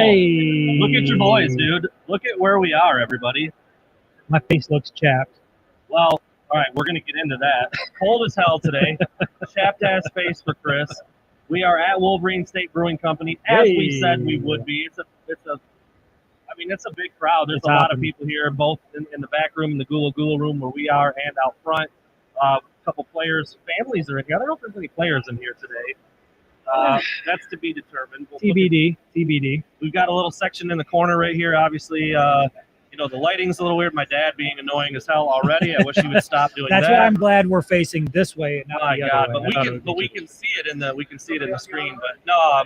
Hey. Look at your boys, dude. Look at where we are, everybody. My face looks chapped. Well, all right, we're going to get into that. Cold as hell today. Chapped ass face for Chris. We are at Wolverine State Brewing Company, as we said we would be. It's a big crowd. There's a lot of people here, both in the back room, in the Gula Gula room where we are, and out front. A couple players, families are in here. I don't know if there's any players in here today. That's to be determined. TBD. We've got a little section in the corner right here. Obviously, the lighting's a little weird. My dad being annoying as hell already. I wish he would stop doing that. That's why I'm glad we're facing this way and not the other way. But we can see it in the screen. But no,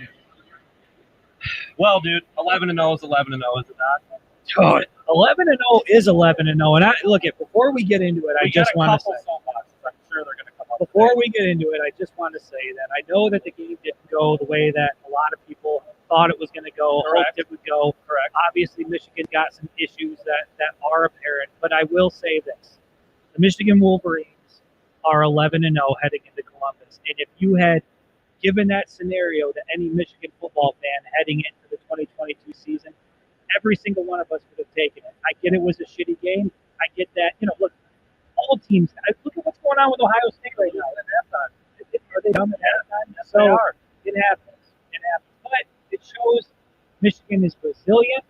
well, dude, 11-0 is 11-0, is it not? Oh, 11-0 is 11-0, and look at before we get into it, I just want to say. I'm sure they're going to come up. Before we get into it, I just want to say that I know that the game didn't go the way that a lot of people thought it was going to go, hoped it would go. Correct. Obviously, Michigan got some issues that are apparent, but I will say this. The Michigan Wolverines are 11-0 heading into Columbus, and if you had given that scenario to any Michigan football fan heading into the 2022 season, every single one of us would have taken it. I get it was a shitty game. I get that. Look, all teams. Look at what's going on with Ohio State right now. Are they dumb at halftime? Yes, they are. It happens. But it shows Michigan is resilient.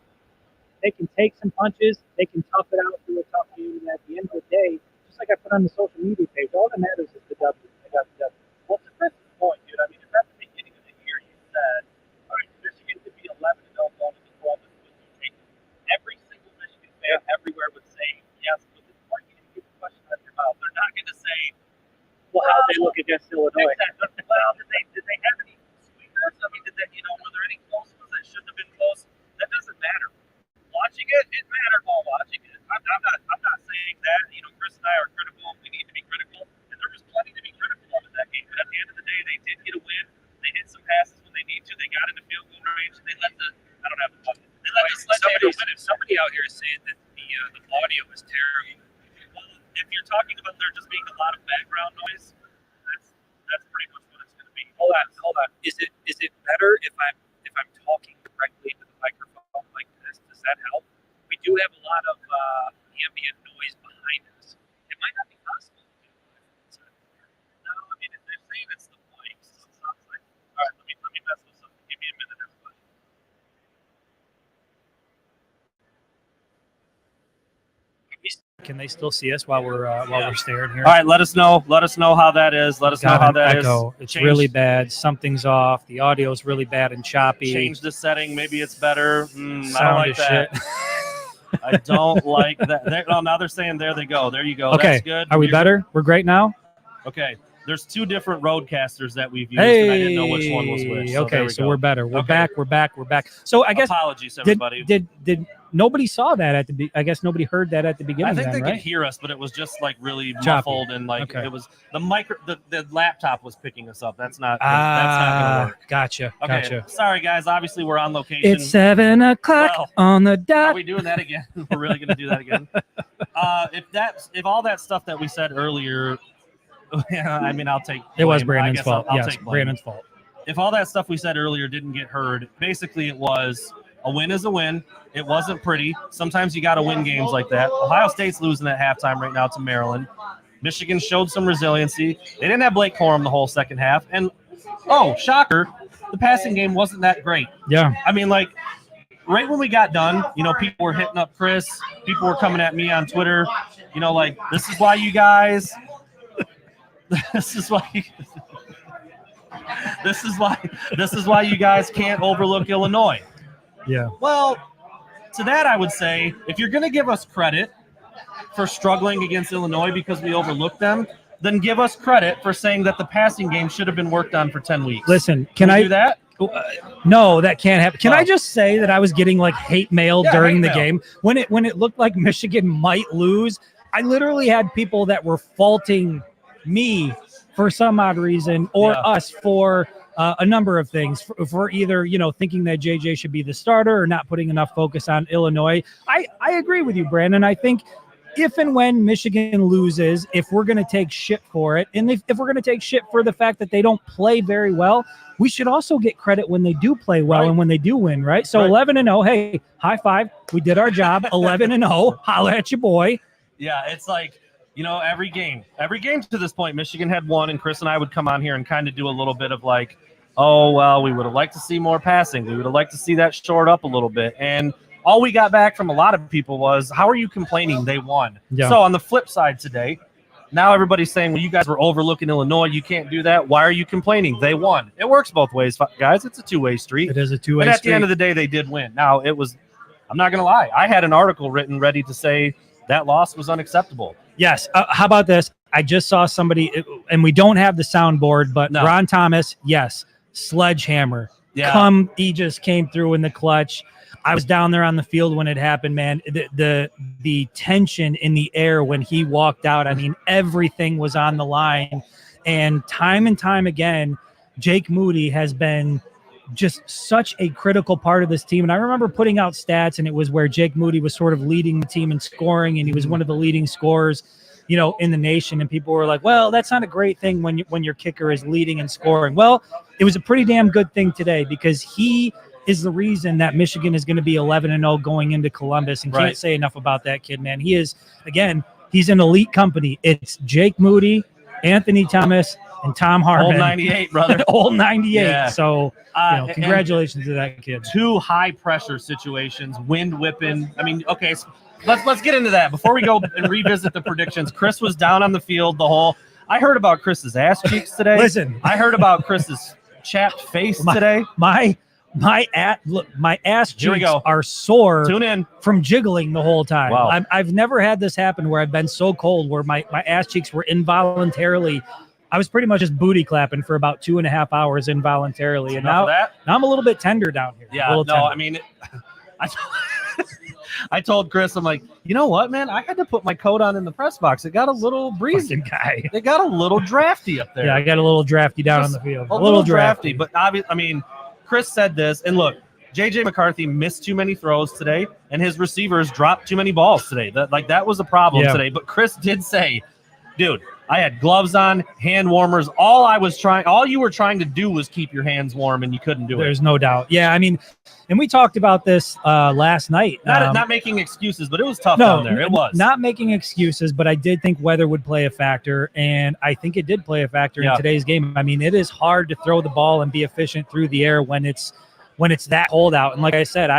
They can take some punches. They can tough it out through a tough game. And at the end of the day, just like I put on the social media page, all that matters is the W. Well, to Chris's point, dude, I mean, if at the beginning of the year you said, all right, Michigan could be 11-0 going into Columbus, would you take it? Every single Michigan fan everywhere would say yes, but the point you get the question out of your mouth. They're not going to say, well, how they look against Illinois. Exactly. Well, did they have any sweepers? I mean, were there any close ones that shouldn't have been close? That doesn't matter. Watching it mattered while watching it. I'm not saying that. Chris and I are critical. We need to be critical, and there was plenty to be critical of in that game. But at the end of the day, they did get a win. They hit some passes when they need to. They got into field goal range. They let the I don't have the bucket. They let the sledgehammer win it. Somebody out here is saying that the audio is terrible. Well, if you're talking about there just being a lot of background noise, that's pretty much what it's going to be. Hold on. Is it better if I'm talking directly into the microphone like this? Does that help? We do have a lot of ambient noise behind us. It might not be possible to do that. No, I mean, if they're saying it's the mic, so it sounds like. All right, let me mess with something. Give me a minute, everybody. Can they still see us while we're staring here? All right, let us know. Let us know how that is. Let us know how that echo. is. It's really bad. Something's off. The audio is really bad and choppy. Change the setting. Maybe it's better. I don't Sound like is that. shit. I don't like that. Now they're saying there they go. There you go. Okay. That's good. Are we better? We're great now? Okay. There's two different roadcasters that we've used, and I didn't know which one was which. So we're better. We're back. So I guess apologies, everybody. Did nobody saw that at the? I guess nobody heard that at the beginning. I think they right? could hear us, but it was just like really Choppy. muffled and like it was the laptop was picking us up. That's not gonna work. Gotcha. Okay. Gotcha. Sorry, guys. Obviously, we're on location. It's 7:00 on the dot. Are we doing that again? We're really gonna do that again. If all that stuff that we said earlier. Yeah, I mean, I'll take. It was Brandon's fault. Yes, Brandon's fault. If all that stuff we said earlier didn't get heard, basically it was a win is a win. It wasn't pretty. Sometimes you got to win games like that. Ohio State's losing at halftime right now to Maryland. Michigan showed some resiliency. They didn't have Blake Corum the whole second half. And, shocker, the passing game wasn't that great. Yeah. I mean, like, right when we got done, people were hitting up Chris. People were coming at me on Twitter. This is why you guys – This is why you guys can't overlook Illinois. Yeah. Well, to that I would say, if you're going to give us credit for struggling against Illinois because we overlooked them, then give us credit for saying that the passing game should have been worked on for 10 weeks. Listen, can I do that? No, that can't happen. Can I just say that I was getting like hate mail during the game when it looked like Michigan might lose? I literally had people that were faulting me for some odd reason or us for a number of things for either, thinking that JJ should be the starter or not putting enough focus on Illinois. I agree with you, Brandon. I think if and when Michigan loses, if we're going to take shit for it, and if we're going to take shit for the fact that they don't play very well, we should also get credit when they do play well and when they do win, right? So 11-0, hey, high five. We did our job. 11-0, holla at your boy. Yeah, it's like, every game to this point, Michigan had won, and Chris and I would come on here and kind of do a little bit of like, oh, well, we would have liked to see more passing. We would have liked to see that short up a little bit. And all we got back from a lot of people was, how are you complaining? They won. Yeah. So on the flip side today, now everybody's saying, well, you guys were overlooking Illinois. You can't do that. Why are you complaining? They won. It works both ways, guys. It's a two-way street. It is a two-way street. But at the end of the day, they did win. Now, I'm not going to lie. I had an article written ready to say that loss was unacceptable. Yes. How about this? I just saw somebody, and we don't have the soundboard, but no. Ron Thomas, yes, sledgehammer. Yeah. He just came through in the clutch. I was down there on the field when it happened, man. The tension in the air when he walked out, I mean, everything was on the line. And time again, Jake Moody has been just such a critical part of this team. And I remember putting out stats, and it was where Jake Moody was sort of leading the team in scoring, and he was one of the leading scorers, in the nation. And people were like, well, that's not a great thing when your kicker is leading and scoring. Well, it was a pretty damn good thing today, because he is the reason that Michigan is going to be 11-0 going into Columbus, and can't say enough about that kid, man. He is, again, he's an elite company. It's Jake Moody, Anthony Thomas, and Tom Harbaugh. Old 98, brother. Old 98. Yeah. So, congratulations to that kid. Two high-pressure situations, wind whipping. I mean, okay, so let's get into that. Before we go and revisit the predictions, Chris was down on the field the whole – I heard about Chris's ass cheeks today. Listen. I heard about Chris's chapped face today. My ass cheeks are sore. Tune in. From jiggling the whole time. Wow. I've never had this happen where I've been so cold where my ass cheeks were involuntarily. I was pretty much just booty clapping for about 2.5 hours involuntarily, and now I'm a little bit tender down here. Yeah, I mean, I told Chris, I'm like, you know what, man? I had to put my coat on in the press box. It got a little breezy. Guy. It got a little drafty up there. Yeah, I got a little drafty down on the field. A little drafty, but obviously, I mean, Chris said this, and look, J.J. McCarthy missed too many throws today, and his receivers dropped too many balls today. That was a problem today. But Chris did say, dude, I had gloves on, hand warmers. All you were trying to do was keep your hands warm, and you couldn't do it. There's no doubt. Yeah, I mean, and we talked about this last night. Not making excuses, but it was tough down there. It was. Not making excuses, but I did think weather would play a factor, and I think it did play a factor in today's game. I mean, it is hard to throw the ball and be efficient through the air when it's that cold out. And like I said,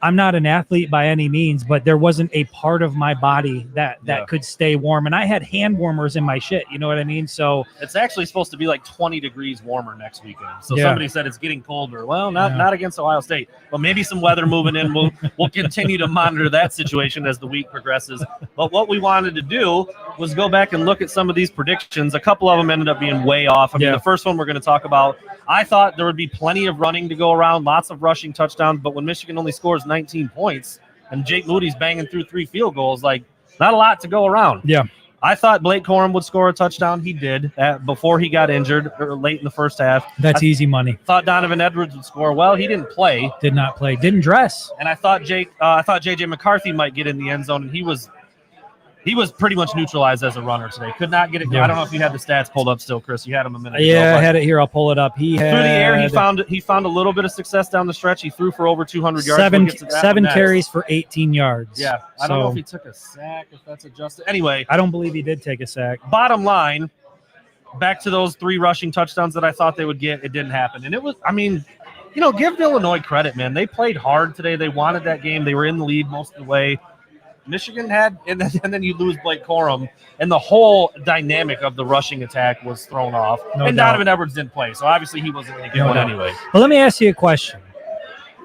I'm not an athlete by any means, but there wasn't a part of my body that could stay warm. And I had hand warmers in my shit. You know what I mean? So it's actually supposed to be like 20 degrees warmer next weekend. So somebody said it's getting colder. Well, not against Ohio State, but maybe some weather moving in. We'll continue to monitor that situation as the week progresses. But what we wanted to do was go back and look at some of these predictions. A couple of them ended up being way off. I mean, the first one we're going to talk about, I thought there would be plenty of running to go around, lots of rushing touchdowns, but when Michigan only scores 19 points and Jake Moody's banging through 3 field goals, like, not a lot to go around. Yeah. I thought Blake Corum would score a touchdown. He did before he got injured or late in the first half. That's easy money. Thought Donovan Edwards would score. Well, he didn't play. Did not play. Didn't dress. And I thought J.J. McCarthy might get in the end zone, and he was pretty much neutralized as a runner today. Could not get it. Yeah. I don't know if you had the stats pulled up still, Chris. You had them a minute ago. Yeah, I had it here. I'll pull it up. Through the air, he found a little bit of success down the stretch. He threw for over 200 yards. Seven carries for 18 yards. Yeah, I don't know if he took a sack, if that's adjusted. Anyway. I don't believe he did take a sack. Bottom line, back to those 3 rushing touchdowns that I thought they would get, it didn't happen. And it was, I mean, give Illinois credit, man. They played hard today. They wanted that game. They were in the lead most of the way. Michigan had, and then you lose Blake Corum, and the whole dynamic of the rushing attack was thrown off. No and doubt. Donovan Edwards didn't play, so obviously he wasn't going to get one anyway. Well, let me ask you a question.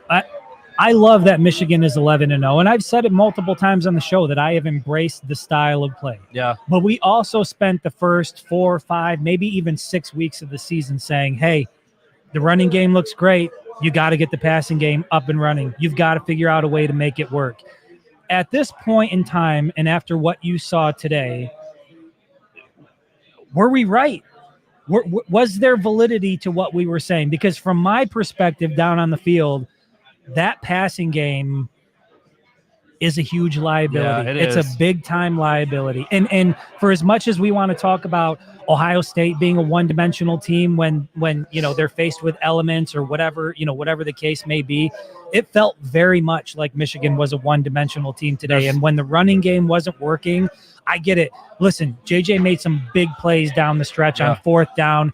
I love that Michigan is 11-0, and I've said it multiple times on the show that I have embraced the style of play. Yeah. But we also spent the first 4 or 5, maybe even 6 weeks of the season saying, hey, the running game looks great. You got to get the passing game up and running. You've got to figure out a way to make it work. At this point in time, and after what you saw today, were we right? Was there validity to what we were saying? Because from my perspective down on the field, that passing game, is a huge liability. Yeah, it's a big time liability. And for as much as we want to talk about Ohio State being a one-dimensional team when they're faced with elements or whatever the case may be, it felt very much like Michigan was a one-dimensional team today. And when the running game wasn't working, I get it. Listen, JJ made some big plays down the stretch on fourth down,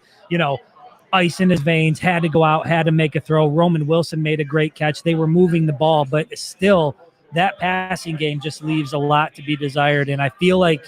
ice in his veins, had to go out, had to make a throw. Roman Wilson made a great catch. They were moving the ball, but still that passing game just leaves a lot to be desired. And I feel like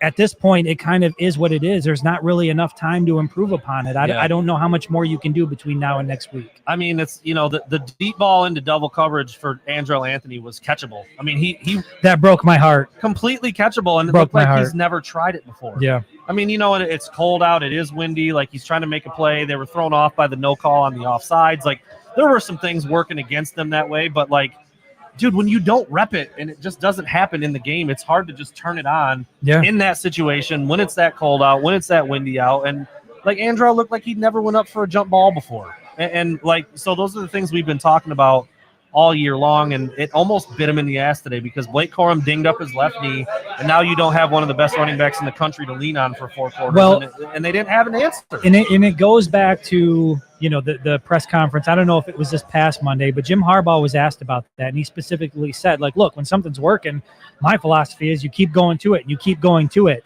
at this point, it kind of is what it is. There's not really enough time to improve upon it. I don't know how much more you can do between now and next week. I mean, it's, the deep ball into double coverage for Andrell Anthony was catchable. I mean, he that broke my heart. Completely catchable, and it looked like he's never tried it before. Yeah. I mean, it's cold out. It is windy. Like, he's trying to make a play. They were thrown off by the no call on the offsides. Like, there were some things working against them that way, but, like, dude, when you don't rep it and it just doesn't happen in the game, it's hard to just turn it on in that situation when it's that cold out, when it's that windy out. And, like, Andrell looked like he never went up for a jump ball before. And like, so those are the things we've been talking about all year long, and it almost bit him in the ass today because Blake Corum dinged up his left knee, and now you don't have one of the best running backs in the country to lean on for 4 quarters. Well, and they didn't have an answer. And it goes back to, the press conference. I don't know if it was this past Monday, but Jim Harbaugh was asked about that, and he specifically said, like, look, when something's working, my philosophy is you keep going to it, and you keep going to it.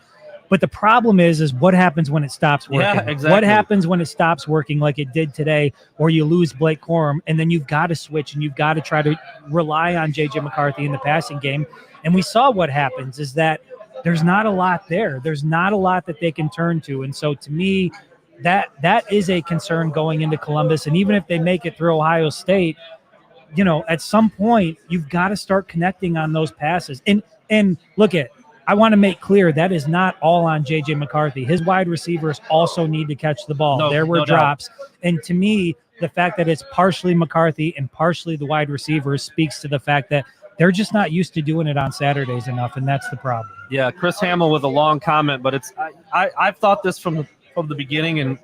But the problem is what happens when it stops working? Yeah, exactly. What happens when it stops working like it did today, or you lose Blake Corum, and then you've got to switch and you've got to try to rely on J.J. McCarthy in the passing game. And we saw what happens is that there's not a lot there. There's not a lot that they can turn to. And so to me, that is a concern going into Columbus. And even if they make it through Ohio State, at some point, you've got to start connecting on those passes. And look at, I want to make clear that is not all on J.J. McCarthy. His wide receivers also need to catch the ball. There were drops. And to me, the fact that it's partially McCarthy and partially the wide receivers speaks to the fact that they're just not used to doing it on Saturdays enough, and that's the problem. Yeah, Chris Hamill with a long comment, but it's I've thought this from the beginning, and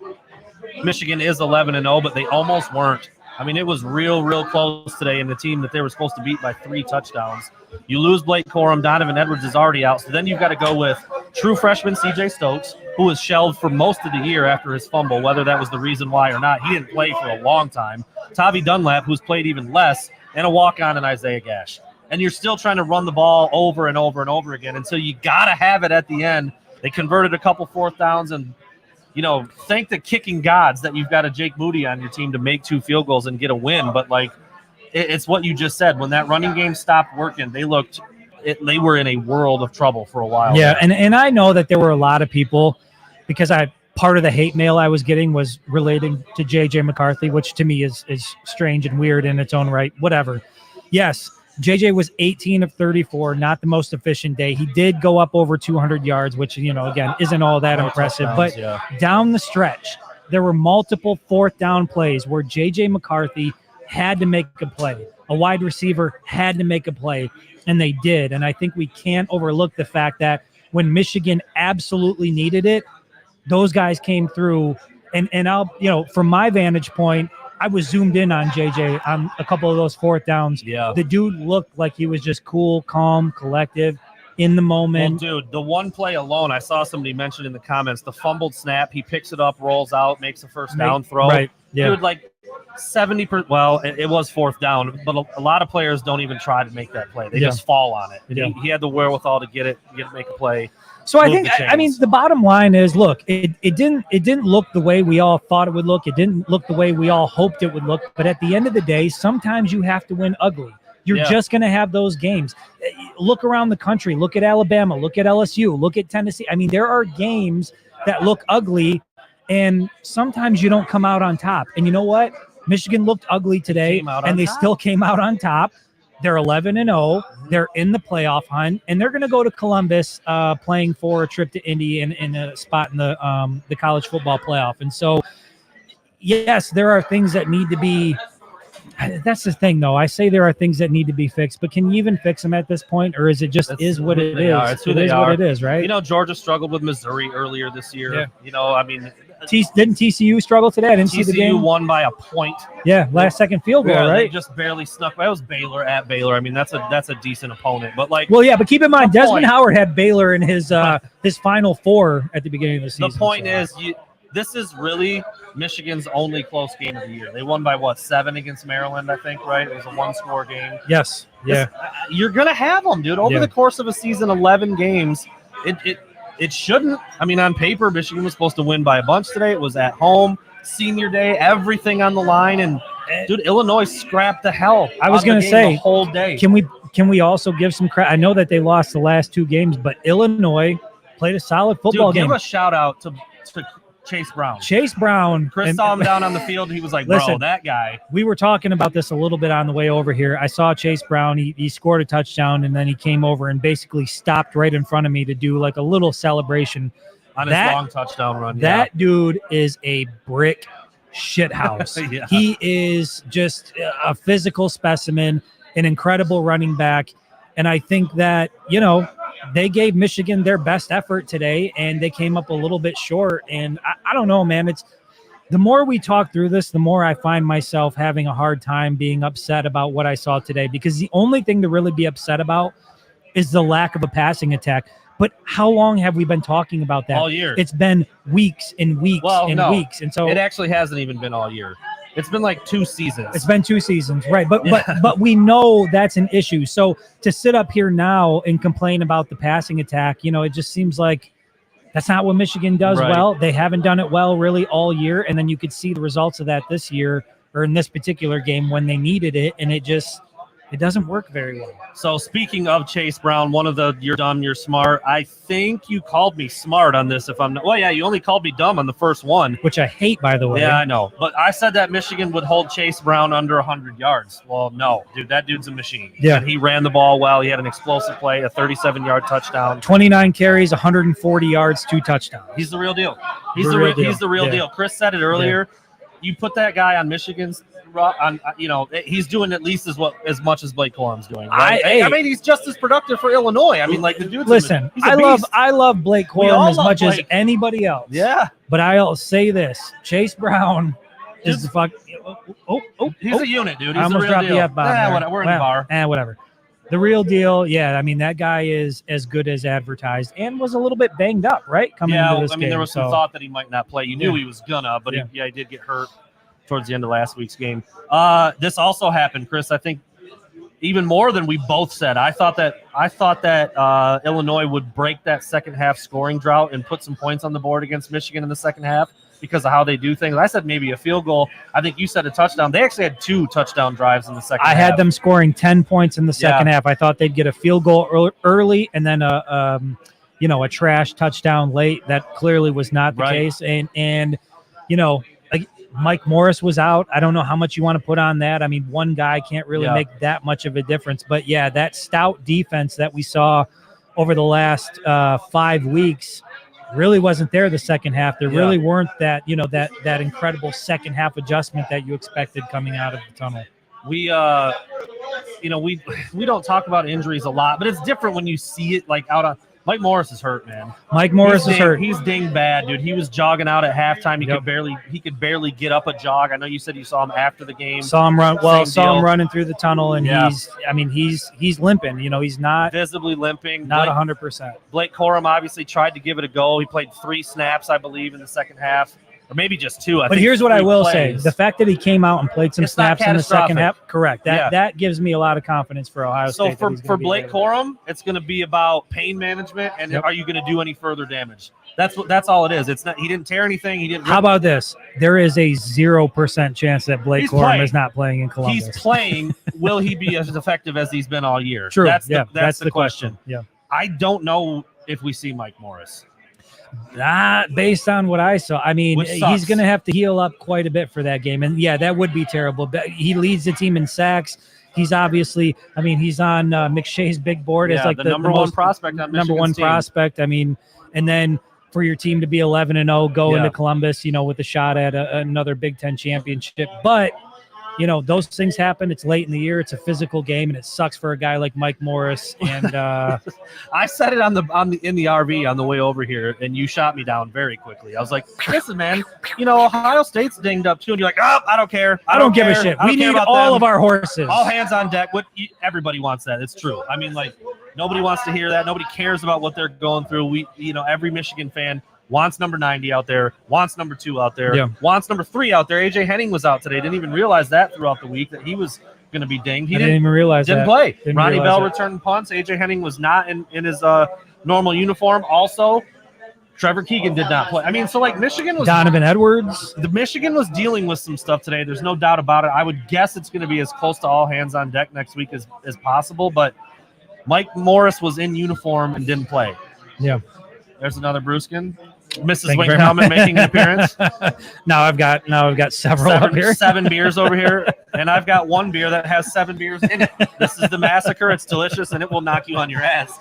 Michigan is 11-0, but they almost weren't. I mean, it was real close today in the team that they were supposed to beat by 3 touchdowns. You lose Blake Corum, Donovan Edwards is already out, so then you've got to go with true freshman C.J. Stokes, who was shelved for most of the year after his fumble, whether that was the reason why or not. He didn't play for a long time. Tavi Dunlap, who's played even less, and a walk-on in Isaiah Gash. And you're still trying to run the ball over and over and over again, and so you got to have it at the end. They converted a couple 4th downs, and thank the kicking gods that you've got a Jake Moody on your team to make 2 field goals and get a win. But, like, it's what you just said. When that running game stopped working, they were in a world of trouble for a while. Yeah, and I know that there were a lot of people, because part of the hate mail I was getting was relating to J.J. McCarthy, which to me is strange and weird in its own right. Whatever. Yes, JJ was 18 of 34, not the most efficient day. He did go up over 200 yards, which, again, isn't all that impressive. But down the stretch, there were multiple 4th down plays where J.J. McCarthy had to make a play. A wide receiver had to make a play, and they did. And I think we can't overlook the fact that when Michigan absolutely needed it, those guys came through. And I'll, from my vantage point, I was zoomed in on JJ on a couple of those 4th downs. Yeah. The dude looked like he was just cool, calm, collective, in the moment. Well, dude, the one play alone, I saw somebody mention in the comments, the fumbled snap, he picks it up, rolls out, makes a first down throw. Right, yeah. Dude, like 70%, well, it was 4th down, but a lot of players don't even try to make that play. They just fall on it. Yeah. He had the wherewithal to get make a play. So I think, the bottom line is, look, it didn't look the way we all thought it would look. It didn't look the way we all hoped it would look. But at the end of the day, sometimes you have to win ugly. You're just going to have those games. Look around the country. Look at Alabama. Look at LSU. Look at Tennessee. I mean, there are games that look ugly, and sometimes you don't come out on top. And you know what? Michigan looked ugly today, and they still came out on top. They're 11-0. They're in the playoff hunt, and they're going to go to Columbus playing for a trip to Indy in a spot in the college football playoff. And so, yes, there are things that need to be – that's the thing, though. I say there are things that need to be fixed, but can you even fix them at this point, or is it just is what it is? It's who they are. What it is, right? Georgia struggled with Missouri earlier this year. Yeah. I mean, Didn't TCU struggle today? I didn't see the game. TCU won by a point. Yeah, last second field goal, They right? just barely snuck. That was Baylor at Baylor. I mean, that's a decent opponent. But like, well, yeah, but keep in mind, the Desmond point- Howard had Baylor in his Final Four at the beginning of the season. the point so. is, this is really Michigan's only close game of the year. They won by 7 against Maryland, I think, right? It was a 1-score game. Yes. Yeah. You're gonna have them, dude. Over the course of a season, 11 games. It shouldn't. I mean, on paper, Michigan was supposed to win by a bunch today. It was at home, senior day, everything on the line, and dude, Illinois scrapped the hell. I was going to say the whole day. Can we also give some credit? I know that they lost the last 2 games, but Illinois played a solid football game. Give a shout out to Chase Brown. Chase Brown. Chris saw him down on the field. He was like, listen, bro, that guy. We were talking about this a little bit on the way over here. I saw Chase Brown. He scored a touchdown, and then he came over and basically stopped right in front of me to do like a little celebration. On his long touchdown run. That dude is a brick shithouse. Yeah. He is just a physical specimen, an incredible running back. And I think that, they gave Michigan their best effort today, and they came up a little bit short. And I don't know, man. It's the more we talk through this, the more I find myself having a hard time being upset about what I saw today, because the only thing to really be upset about is the lack of a passing attack. But how long have we been talking about that? All year. It's been weeks and weeks weeks. And so it actually hasn't even been all year. It's been like 2 seasons. It's been 2 seasons, right? But we know that's an issue. So to sit up here now and complain about the passing attack, it just seems like that's not what Michigan does well. They haven't done it well really all year. And then you could see the results of that this year, or in this particular game when they needed it, and it doesn't work very well. So speaking of Chase Brown, one of the "you're dumb, you're smart." I think you called me smart on this. If I'm not, well, yeah, you only called me dumb on the first one, which I hate, by the way. Yeah, I know, but I said that Michigan would hold Chase Brown under 100 yards. Well, no, dude, that dude's a machine. Yeah, and he ran the ball well. He had an explosive play, a 37-yard touchdown, 29 carries, 140 yards, 2 touchdowns. He's the real deal. He's the real deal. Chris said it earlier. Yeah. You put that guy on Michigan's. He's doing at least as much as Blake Corum's doing. Right? I mean, he's just as productive for Illinois. I mean, like the dude's listen. I love Blake Corum as much as anybody else. Yeah, but I'll say this: Chase Brown is the fuck. He's a unit, dude. He's I almost the real dropped deal. the F-bomb. We're in the bar. Whatever. The real deal. Yeah, I mean that guy is as good as advertised, and was a little bit banged up, right? Coming into this game. There was some thought that he might not play. You knew he was gonna, but he did get hurt towards the end of last week's game. This also happened, Chris. I think even more than we both said. I thought that Illinois would break that second half scoring drought and put some points on the board against Michigan in the second half because of how they do things. I said maybe a field goal. I think you said a touchdown. They actually had 2 touchdown drives in the second half. I had them scoring 10 points in the second half. I thought they'd get a field goal early and then a trash touchdown late. That clearly was not the case. And Mike Morris was out. I don't know how much you want to put on that. I mean, one guy can't really make that much of a difference. But, that stout defense that we saw over the last 5 weeks really wasn't there the second half. There really weren't that incredible second half adjustment that you expected coming out of the tunnel. We don't talk about injuries a lot, but it's different when you see it like out on – Mike Morris is hurt, man. Mike Morris is hurt. He's dinged bad, dude. He was jogging out at halftime. He could barely get up a jog. I know you said you saw him after the game. Saw him running through the tunnel, and he's limping. He's not visibly limping. Not 100%. Blake Corum obviously tried to give it a go. He played 3 snaps, I believe, in the second half. Or maybe just 2. But here's what I will say. The fact that he came out and played some snaps in the second half, correct. That gives me a lot of confidence for Ohio State. So for Blake Corum, it's going to be about pain management and are you going to do any further damage? That's all it is. It's not. He didn't tear anything. He didn't. How about this? There is a 0% chance that Blake Corum is not playing in Columbus. He's playing. Will he be as effective as he's been all year? True. That's the question. Yeah. I don't know if we see Mike Morris. Not based on what I saw. I mean, he's going to have to heal up quite a bit for that game. And, that would be terrible. But he leads the team in sacks. He's obviously, he's on McShay's big board as like the number one prospect on number one prospect. And then for your team to be 11-0, go into Columbus, with a shot at another Big Ten championship. But, those things happen. It's late in the year. It's a physical game, and it sucks for a guy like Mike Morris. And I said it in the RV on the way over here, and you shot me down very quickly. I was like, "Listen, man, Ohio State's dinged up too," and you're like, "Oh, I don't care. I don't give a shit. We need all of our horses. All hands on deck." Everybody wants that. It's true. I mean, like, nobody wants to hear that. Nobody cares about what they're going through. Every Michigan fan wants number 90 out there, wants number 2 out there, wants number 3 out there. AJ Henning was out today. Didn't even realize that throughout the week that he was going to be dinged. He didn't even realize didn't play. Ronnie Bell returned punts. AJ Henning was not in his normal uniform. Also, Trevor Keegan did not play. I mean, so like Michigan was Donovan Edwards. The Michigan was dealing with some stuff today. There's no doubt about it. I would guess it's going to be as close to all hands on deck next week as possible. But Mike Morris was in uniform and didn't play. Yeah. There's another Brewskin. Mrs. Wink Helmet making an appearance. Now I've got several up here. 7 beers over here, and I've got 1 beer that has 7 beers in it. This is the Massacre. It's delicious, and it will knock you on your ass.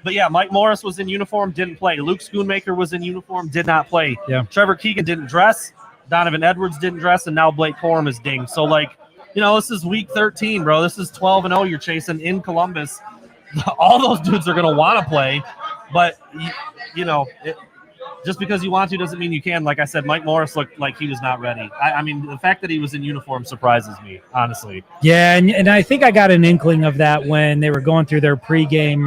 But yeah, Mike Morris was in uniform, didn't play. Luke Schoonmaker was in uniform, did not play. Yeah. Trevor Keegan didn't dress. Donovan Edwards didn't dress, and now Blake Corum is dinged. So like, this is week 13, bro. This is 12-0 you're chasing in Columbus. All those dudes are gonna want to play, but just because you want to doesn't mean you can. Like I said, Mike Morris looked like he was not ready. I mean, the fact that he was in uniform surprises me, honestly. Yeah, and I think I got an inkling of that when they were going through their pregame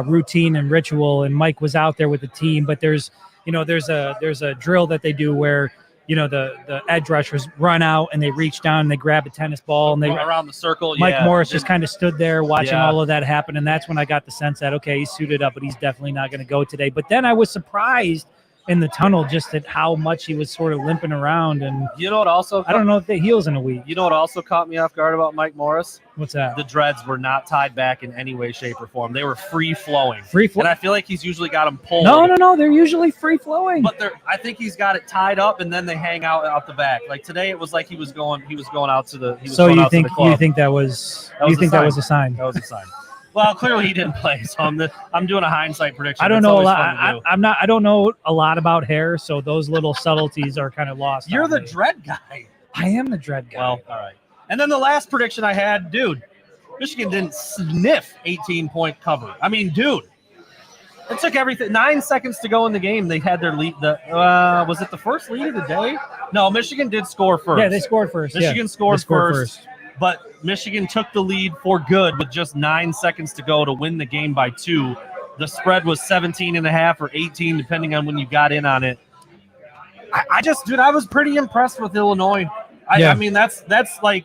routine and ritual, and Mike was out there with the team. But there's a drill that they do where the edge rushers run out and they reach down and they grab a tennis ball and they around the circle. Mike Morris just kind of stood there watching all of that happen, and that's when I got the sense that he's suited up, but he's definitely not going to go today. But then I was surprised in the tunnel just at how much he was sort of limping around. And what also I don't know if they heals in a week. What also caught me off guard about Mike Morris? What's that? The dreads were not tied back in any way, shape, or form. They were free flowing. And I feel like he's usually got them pulled. No, they're usually free flowing. But I think he's got it tied up and then they hang out the back. Like today, it was like he was going out to the. So you think that was a sign? That was a sign. Well, clearly he didn't play, so I'm doing a hindsight prediction. I don't know a lot. I don't know a lot about hair, so those little subtleties are kind of lost. You're the dread guy. I am the dread guy. Well, all right. And then the last prediction I had, dude, Michigan didn't sniff 18-point cover. I mean, dude, it took everything. 9 seconds to go in the game. They had their lead. Was it the first lead of the day? No, Michigan did score first. Yeah, they scored first. Michigan scored first. But Michigan took the lead for good with just 9 seconds to go to win the game by 2. The spread was 17.5 or 18, depending on when you got in on it. I was pretty impressed with Illinois. I mean, that's like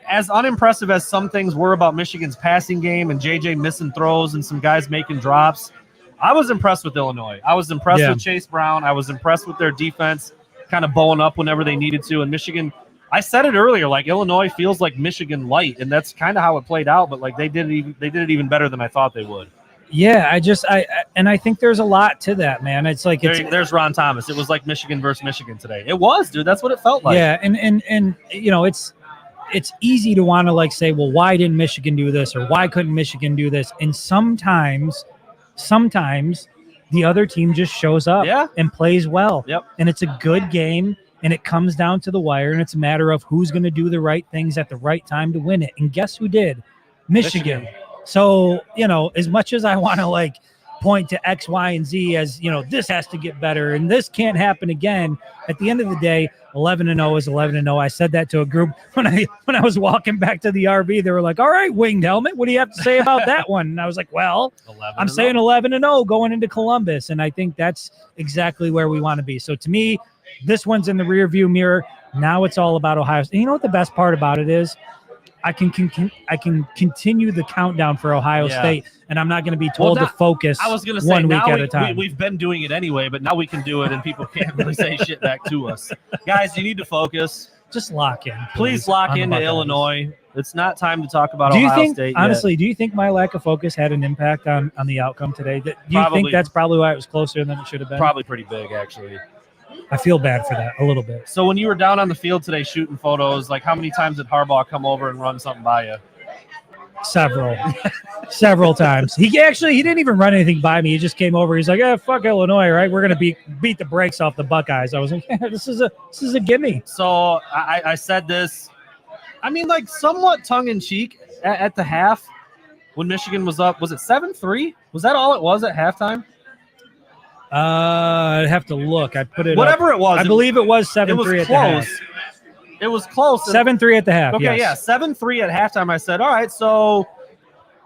as unimpressive as some things were about Michigan's passing game and JJ missing throws and some guys making drops. I was impressed with Illinois. I was impressed with Chase Brown. I was impressed with their defense, kind of bowing up whenever they needed to. And Michigan, I said it earlier, like Illinois feels like Michigan light, and that's kind of how it played out. But like they did it even better than I thought they would. Yeah, I think there's a lot to that, man. It's like there's Ron Thomas. It was like Michigan versus Michigan today. It was, dude. That's what it felt like. Yeah, and it's easy to want to like say, well, why didn't Michigan do this or why couldn't Michigan do this? And sometimes the other team just shows up and plays well. Yep. And it's a good game. And it comes down to the wire, and it's a matter of who's going to do the right things at the right time to win it. And guess who did? Michigan. So, as much as I want to like point to X, Y, and Z as, this has to get better and this can't happen again, at the end of the day, 11-0 is 11-0. I said that to a group when I was walking back to the RV. They were like, all right, Winged Helmet, what do you have to say about that one? And I was like, well, I'm saying 11-0 going into Columbus. And I think that's exactly where we want to be. So to me, this one's in the rear view mirror. Now it's all about Ohio State. And you know what the best part about it is? I can continue the countdown for Ohio State, and I'm not going to be told to focus. I was going to say 1 week at a time. We've been doing it anyway, but now we can do it, and people can't really say shit back to us. Guys, you need to focus. Just lock in. Please lock into Illinois. It's not time to talk about Ohio State yet. Honestly, do you think my lack of focus had an impact on the outcome today? Do you think that's probably why it was closer than it should have been? Probably pretty big, actually. I feel bad for that a little bit. So when you were down on the field today shooting photos, like how many times did Harbaugh come over and run something by you? several times. He didn't even run anything by me. He just came over. He's like, fuck Illinois, right? We're gonna beat the brakes off the Buckeyes. I was like, this is a gimme. So I said this, I mean, like somewhat tongue in cheek at the half when Michigan was up. Was it 7-3? Was that all it was at halftime? I'd have to look. I put it whatever up. it was. I believe it was 7-3 at the half. It was close. 7-3 at the half. Okay, yes. yeah, 7-3 at halftime. I said, all right, so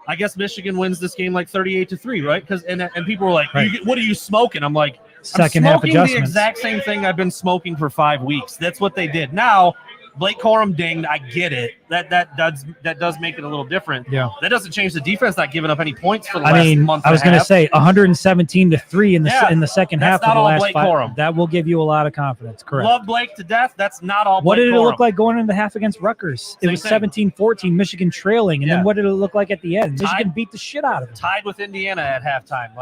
I guess Michigan wins this game like 38-3, right? Because and people were like, right. What are you smoking? I'm like, Second I'm half smoking the adjustments. exact same thing I've been smoking for 5 weeks. That's what they did. Now, Blake Corum dinged. I get it. That does make it a little different. Yeah. That doesn't change the defense not giving up any points for the last month. I was going to say 117-3 in the second half of the last Blake 5. Corum. That will give you a lot of confidence. Correct. Love Blake to death. That's not all. What Blake did it Corum. look like going into the half against Rutgers? It was 17-14, Michigan trailing, and then what did it look like at the end? Michigan beat the shit out of it. Tied with Indiana at halftime.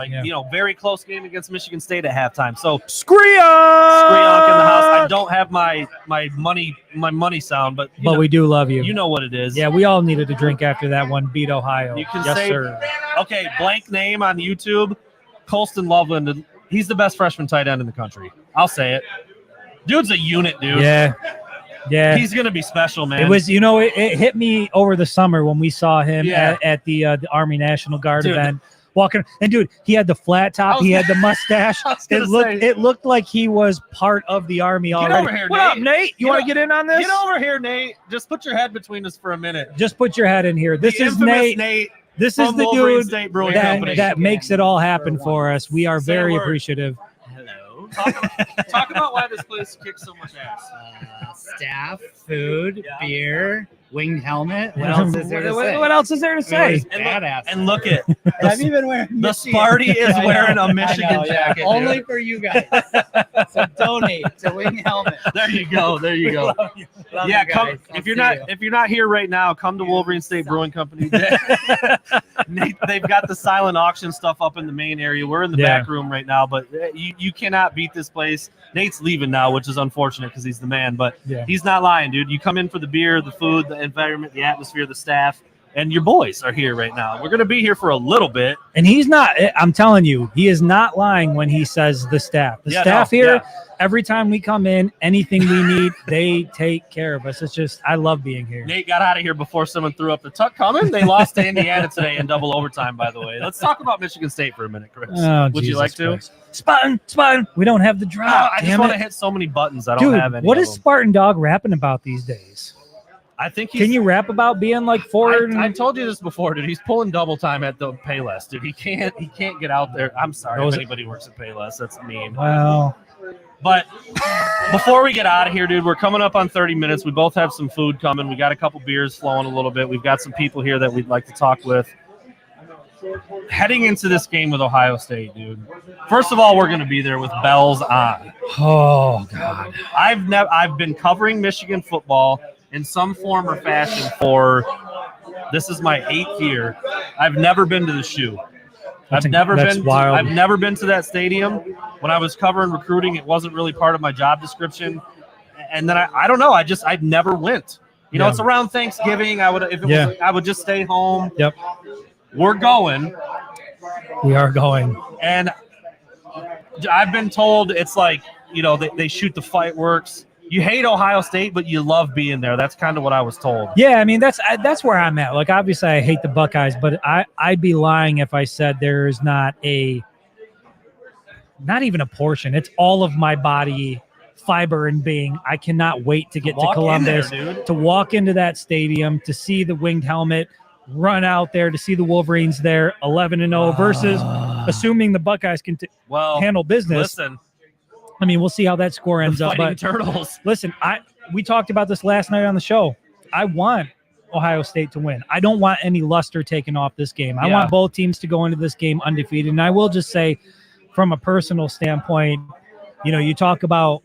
Very close game against Michigan State at halftime. So Screonk in the house. I don't have my money sound, but we do love you. You know what it is. Yeah, we all needed a drink after that one. Beat Ohio. You can yes, say, sir. Okay, blank name on YouTube, Colston Loveland. He's the best freshman tight end in the country. I'll say it. Dude's a unit, dude. Yeah. He's going to be special, man. It was, it hit me over the summer when we saw him at the Army National Guard event. Walking, and dude, he had the flat top, he had the mustache. It looked like he was part of the Army already. Get over here, what Nate. up, Nate? You want to get in on this? Get over here, Nate. Just put your head between us for a minute. Just put your head in here. This is Nate. This is the dude that makes it all happen for us. We are very appreciative. Hello. Talk about why this place kicks so much ass. Staff, food, beer, winged helmet. What else is there to say? What else is there to say? And look at I've even wearing the Sparty is wearing a Michigan jacket. Only for you guys. So donate to Wing Helmet. There you go. Love Yeah, you come guys. if you're not here right now, come to Wolverine State Brewing Company. They've got the silent auction stuff up in the main area. We're in the back room right now, but you cannot beat this place. Nate's leaving now, which is unfortunate because he's the man, but he's not lying, dude. You come in for the beer, the food, the environment, the atmosphere, the staff, and your boys are here right now. We're going to be here for a little bit. And he's not, I'm telling you, he is not lying when he says the staff. The staff here, every time we come in, anything we need, they take care of us. It's just, I love being here. Nate got out of here before someone threw up the tuck coming. They lost to Indiana today in double overtime, by the way. Let's talk about Michigan State for a minute, Chris. Would you like to? Spartan. We don't have the drop. I just want to hit so many buttons. I don't Dude, have any. What is Spartan Dog rapping about these days? I think can you rap about being like forward? I told you this before, dude. He's pulling double time at the Payless, dude. He can't get out there. I'm sorry if anybody works at Payless. That's mean. Well, but before we get out of here, dude, we're coming up on 30 minutes. We both have some food coming. We got a couple beers flowing a little bit. We've got some people here that we'd like to talk with. Heading into this game with Ohio State, dude. First of all, we're going to be there with bells on. Oh God. I've been covering Michigan football in some form or fashion for this is my 8th year. I've never been to the shoe. I've never been to that stadium. When I was covering recruiting, it wasn't really part of my job description. And then I don't know. I never went. It's around Thanksgiving. I would just stay home. Yep. We're going. We are going. And I've been told it's like, they shoot the fireworks. You hate Ohio State, but you love being there. That's kind of what I was told. Yeah, I mean, that's where I'm at. Like, obviously, I hate the Buckeyes, but I'd be lying if I said there's not even a portion. It's all of my body fiber and being. I cannot wait to get to Columbus, to walk into that stadium, to see the winged helmet, run out there, to see the Wolverines there, 11-0 versus assuming the Buckeyes can handle business. Listen. I mean, we'll see how that score ends up. But Turtles. Listen, we talked about this last night on the show. I want Ohio State to win. I don't want any luster taken off this game. I want both teams to go into this game undefeated. And I will just say, from a personal standpoint, you talk about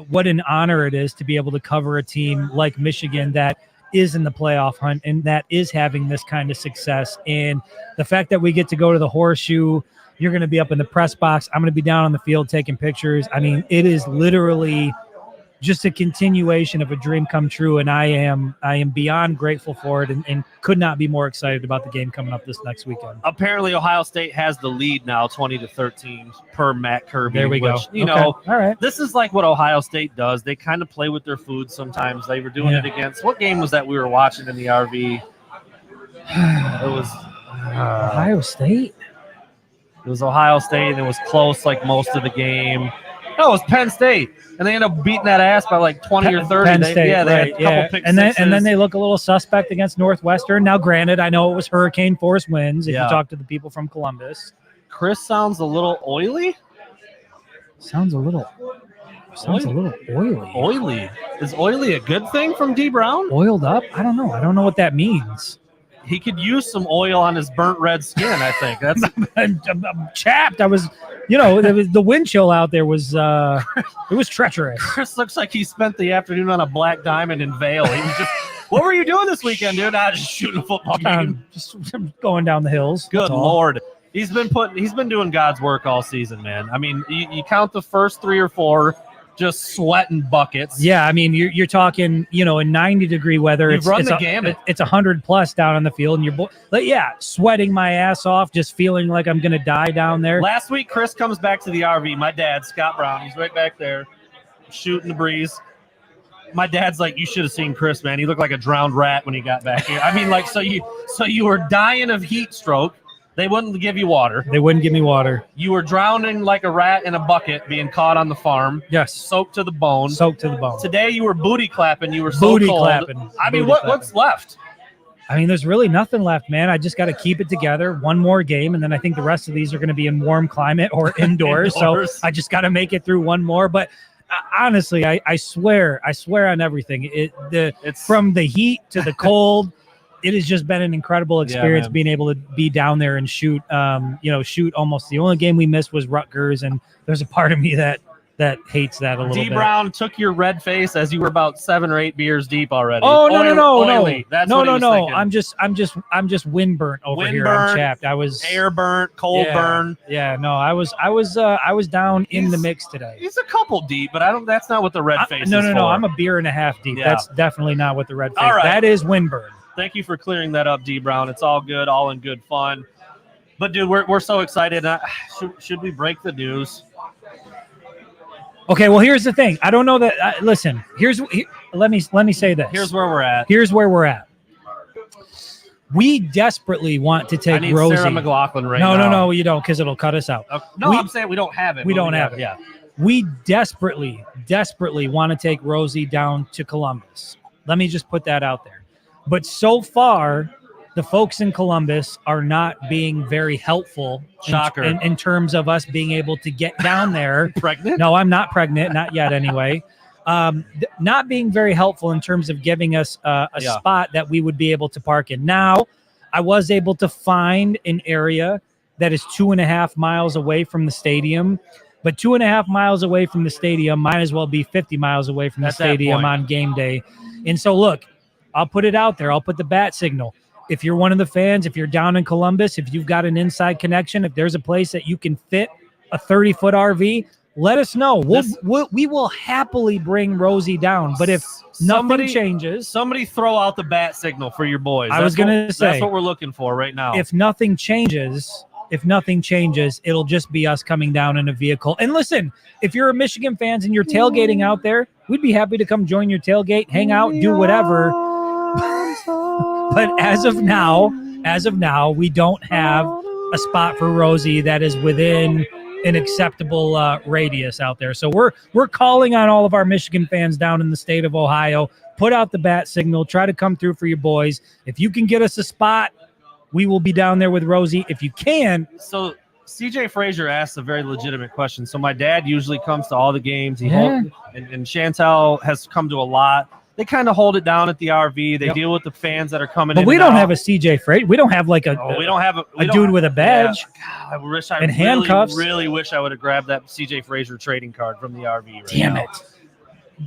what an honor it is to be able to cover a team like Michigan that is in the playoff hunt and that is having this kind of success. And the fact that we get to go to the Horseshoe, you're going to be up in the press box. I'm going to be down on the field taking pictures. I mean, it is literally just a continuation of a dream come true, and I am beyond grateful for it, and could not be more excited about the game coming up this next weekend. Apparently, Ohio State has the lead now, 20-13 per Matt Kirby. There we go. You know, all right. this is like what Ohio State does. They kind of play with their food sometimes. They were doing it against, what game was that we were watching in the RV? It was Ohio State. It was Ohio State, and it was close like most of the game. No, it was Penn State, and they ended up beating that ass by like 20 or 30. Penn State, they had a couple pick and sixes. then they look a little suspect against Northwestern. Now, granted, I know it was hurricane force winds. If you talk to the people from Columbus, Chris sounds a little oily. Sounds a little oily. Oily. Is oily a good thing from D Brown? Oiled up? I don't know. I don't know what that means. He could use some oil on his burnt red skin, I think. That's I'm chapped. I was, the wind chill out there was it was treacherous. Chris looks like he spent the afternoon on a black diamond in Vail. He was just, what were you doing this weekend, dude? Just shooting a football game. Just going down the hills. Good Lord. He's been doing God's work all season, man. I mean, you count the first 3 or 4, just sweating buckets. Yeah, I mean, you're talking, in 90-degree weather. It's 100 plus down on the field, and sweating my ass off, just feeling like I'm gonna die down there. Last week, Chris comes back to the RV. My dad, Scott Brown, he's right back there, shooting the breeze. My dad's like, you should have seen Chris, man. He looked like a drowned rat when he got back here. I mean, like, so you were dying of heat stroke. They wouldn't give you water. They wouldn't give me water. You were drowning like a rat in a bucket being caught on the farm. Yes. Soaked to the bone. Today you were booty clapping. You were so booty cold. Clapping. I mean, what's left? I mean, there's really nothing left, man. I just got to keep it together. One more game, and then I think the rest of these are going to be in warm climate or indoors. So I just got to make it through one more. But honestly, I swear on everything. It's from the heat to the cold. It has just been an incredible experience being able to be down there and shoot. Shoot almost. The only game we missed was Rutgers, and there's a part of me that hates that a little bit. D Brown took your red face as you were about 7 or 8 beers deep already. Oh no! That's no. I'm just wind burnt over here. I'm chapped. I was air burnt, cold burn. Yeah, no, I was down in the mix today. He's a couple deep, but that's not what the red face is. No. for. I'm a beer and a half deep. Yeah. That's definitely not what the red face. All right. That is wind burn. Thank you for clearing that up, D Brown. It's all good, all in good fun. But dude, we're so excited. Should we break the news? Okay, well, here's the thing. I don't know that. Listen, let me say this. Here's where we're at. We desperately want to take I need Rosie. Sarah McLaughlin now. No, you don't, because it'll cut us out. I'm saying we don't have it. We don't have it. Yeah. We desperately want to take Rosie down to Columbus. Let me just put that out there. But so far, the folks in Columbus are not being very helpful. Shocker. In terms of us being able to get down there. Pregnant? No, I'm not pregnant. Not yet anyway. Not being very helpful in terms of giving us a spot that we would be able to park in. Now, I was able to find an area that is 2.5 miles away from the stadium. But 2.5 miles away from the stadium might as well be 50 miles away from the stadium on game day. And so, look, I'll put it out there. I'll put the bat signal. If you're one of the fans, if you're down in Columbus, if you've got an inside connection, if there's a place that you can fit a 30-foot RV, let us know. We will happily bring Rosie down. But if nothing changes, somebody throw out the bat signal for your boys. I was going to say that's what we're looking for right now. If nothing changes, it'll just be us coming down in a vehicle. And listen, if you're a Michigan fans and you're tailgating out there, we'd be happy to come join your tailgate, hang out, do whatever. But as of now, we don't have a spot for Rosie that is within an acceptable radius out there. So we're calling on all of our Michigan fans down in the state of Ohio. Put out the bat signal. Try to come through for your boys. If you can get us a spot, we will be down there with Rosie. If you can. So CJ Frazier asked a very legitimate question. So my dad usually comes to all the games. And Chantel has come to a lot. They kind of hold it down at the RV. They deal with the fans that are coming in. But we don't have a CJ Frazier. We don't have like a dude with a badge. Yeah. God, I handcuffs. really wish I would have grabbed that CJ Frazier trading card from the RV. Damn it.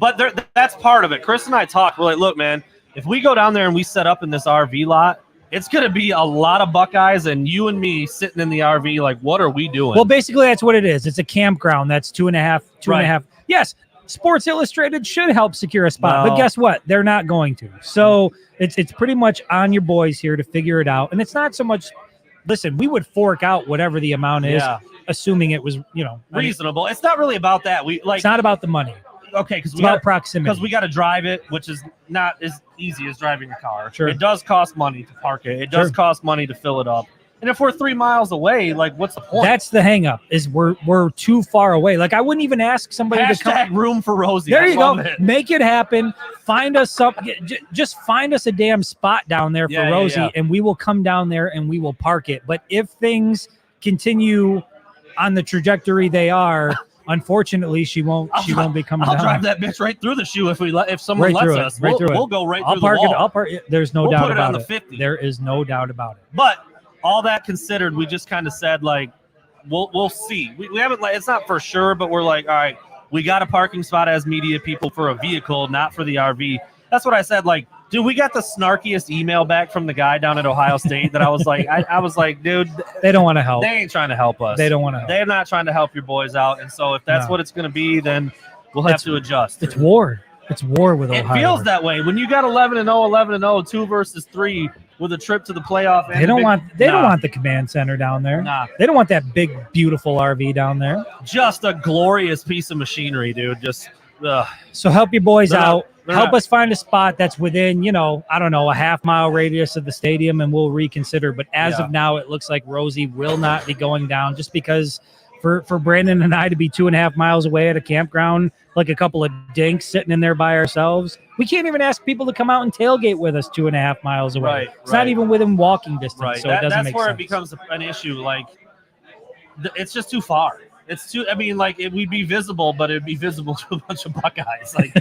But that's part of it. Chris and I talked. We're like, look, man, if we go down there and we set up in this RV lot, it's going to be a lot of Buckeyes and you and me sitting in the RV like, what are we doing? Well, basically, that's what it is. It's a campground that's 2.5. Yes. Sports Illustrated should help secure a spot, No. but guess what? They're not going to. So it's pretty much on your boys here to figure it out. And it's not so much. Listen, we would fork out whatever the amount is, assuming it was, reasonable. It's not really about that. It's not about the money. Okay, because It's about proximity. Because we got to drive it, which is not as easy as driving a car. Sure. It does cost money to park it. It does cost money to fill it up. And if we're 3 miles away, like, what's the point? That's the hang up, is we're too far away. Like, I wouldn't even ask somebody to come. Hashtag room for Rosie. There I you go. love it. Make it happen. Find us just find us a damn spot down there for Rosie, and we will come down there and we will park it. But if things continue on the trajectory they are, unfortunately, she won't be coming down. I'll drive that bitch right through the shoe if someone lets us. We'll go right through the wall. I'll park it. There's no doubt about it. We'll put it on the 50. There is no doubt about it. But all that considered, we just kind of said, like, we'll see. We haven't, like, it's not for sure, but we're like, all right, we got a parking spot as media people for a vehicle, not for the RV. That's what I said. Like, dude, we got the snarkiest email back from the guy down at Ohio State that I was like, I was like, dude, they don't want to help. They ain't trying to help us. They don't want to help. They're not trying to help your boys out. And so if that's what it's going to be, then we'll have to adjust. It's war. It's war with Ohio. It feels that way when you got 11-0, 2 versus 3 with a trip to the playoff. They don't want the command center down there. Nah. They don't want that big, beautiful RV down there. Just a glorious piece of machinery, dude. Just so help your boys out. Help not. us find a spot that's within, I don't know, a half-mile radius of the stadium, and we'll reconsider. But as of now, it looks like Rosie will not be going down, just because for Brandon and I to be 2.5 miles away at a campground, like a couple of dinks sitting in there by ourselves. We can't even ask people to come out and tailgate with us 2.5 miles away. Right, it's not even within walking distance. Right. So it doesn't that's make where sense. it becomes an issue. Like, it's just too far. It's too. I mean, like, we'd be visible, but it'd be visible to a bunch of Buckeyes. Like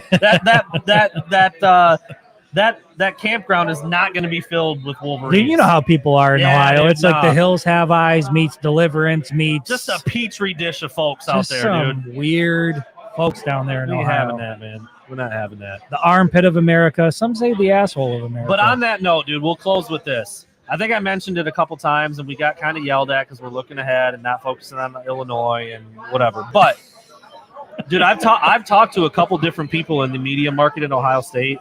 that campground is not going to be filled with Wolverines. Dude, you know how people are in Ohio. It's like the Hills Have Eyes meets Deliverance meets just a petri dish of folks out there, some dude. Weird folks down there in We ain't Ohio. having that, man. We're not having that. The armpit of America. Some say the asshole of America. But on that note, dude, we'll close with this. I think I mentioned it a couple times, and we got kind of yelled at because we're looking ahead and not focusing on Illinois and whatever. But, dude, I've talked to a couple different people in the media market in Ohio State.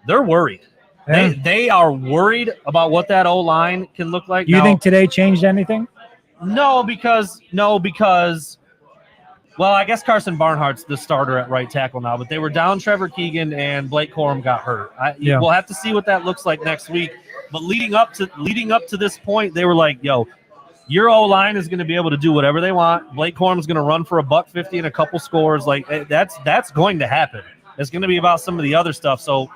They're worried. Yeah. They are worried about what that O-line can look like. You think today changed anything? No, because well, I guess Carson Barnhart's the starter at right tackle now, but they were down Trevor Keegan and Blake Corum got hurt. We'll have to see what that looks like next week. But leading up to this point, they were like, yo, your O-line is going to be able to do whatever they want. Blake Corum is going to run for $150 and a couple scores. Like, that's going to happen. It's going to be about some of the other stuff. So,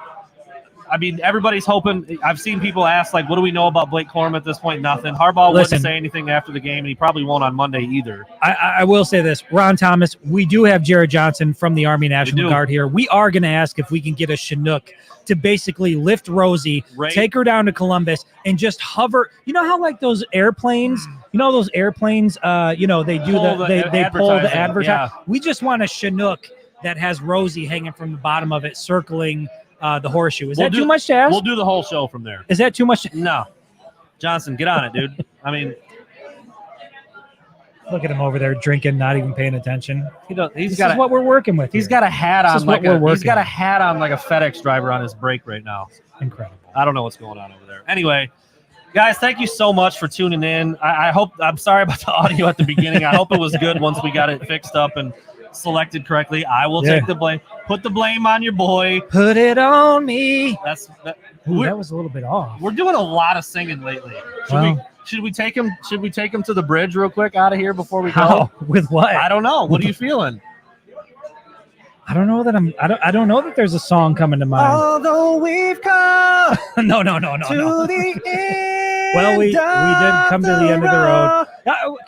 I mean, everybody's hoping. I've seen people ask, like, what do we know about Blake Corum at this point? Nothing. Harbaugh wouldn't say anything after the game, and he probably won't on Monday either. I will say this. Ron Thomas, we do have Jared Johnson from the Army National Guard here. We are going to ask if we can get a Chinook to basically lift Rosie, take her down to Columbus, and just hover. You know how, like, those airplanes, they do they pull the advertising. Yeah. We just want a Chinook that has Rosie hanging from the bottom of it, circling the horseshoe. Is that too much to ask? We'll do the whole show from there. Is that too much? No. Johnson, get on it, dude. I mean, look at him over there drinking, not even paying attention. This is what we're working with. He's got a hat on. He's got a hat on like a FedEx driver on his break right now. Incredible. I don't know what's going on over there. Anyway, guys, thank you so much for tuning in. I'm sorry about the audio at the beginning. I hope it was good once we got it fixed up and selected correctly. I will take the blame. Put the blame on your boy. Put it on me. That was a little bit off. We're doing a lot of singing lately. Should we take him to the bridge real quick out of here before we go? With what? I don't know. What are you feeling? I don't know that I don't know that there's a song coming to mind. Although we've come no. to the end. Well, we did come to the end of the road.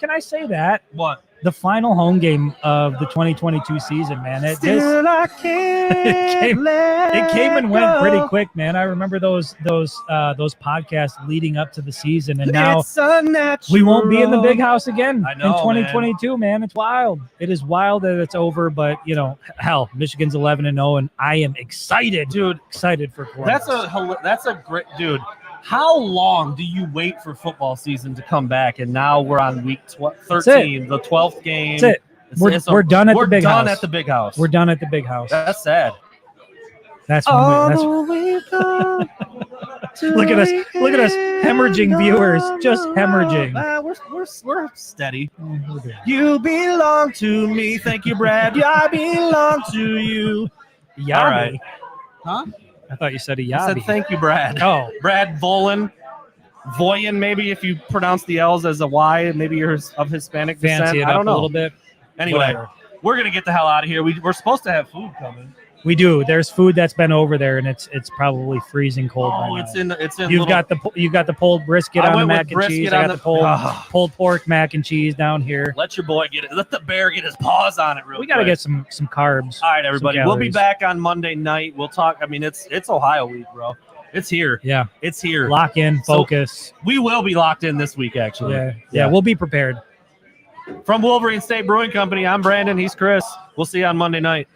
Can I say that? What? The final home game of the 2022 season, man. It came and went pretty quick, man. I remember those podcasts leading up to the season, and now we won't be in the big house again in 2022, man. It's wild. It is wild that it's over, but hell, Michigan's 11-0, and I am excited, dude. Excited for Columbus. That's a great dude. How long do you wait for football season to come back? And now we're on week 13, the 12th game. That's it. We're done at the big house. We're done at the big house. We're done at the big house. That's sad. That's when look at us hemorrhaging viewers, just hemorrhaging. We're steady. You belong to me. Thank you, Brad. Yeah, I belong to you. Yabi. All right. Huh? I thought you said a I yabi. said thank you, Brad. Oh, Brad Volen. Voyen, maybe if you pronounce the L's as a Y, maybe you're of Hispanic fancy descent. it I up don't a know. little bit. Anyway, Whatever. we're gonna get the hell out of here. We're supposed to have food coming. We do. There's food that's been over there, and it's probably freezing cold. Oh, by it's now. in. You've got the pulled brisket I on the went with mac and brisket cheese. on I got the- the pulled pork mac and cheese down here. Let your boy get it. Let the bear get his paws on it real We got to quick. get some carbs. All right, everybody. We'll be calories. back on Monday night. We'll talk. I mean, it's Ohio week, bro. It's here. Yeah, It's here. lock in, So- focus. We will be locked in this week, actually. Yeah, we'll be prepared. From Wolverine State Brewing Company, I'm Brandon. He's Chris. We'll see you on Monday night.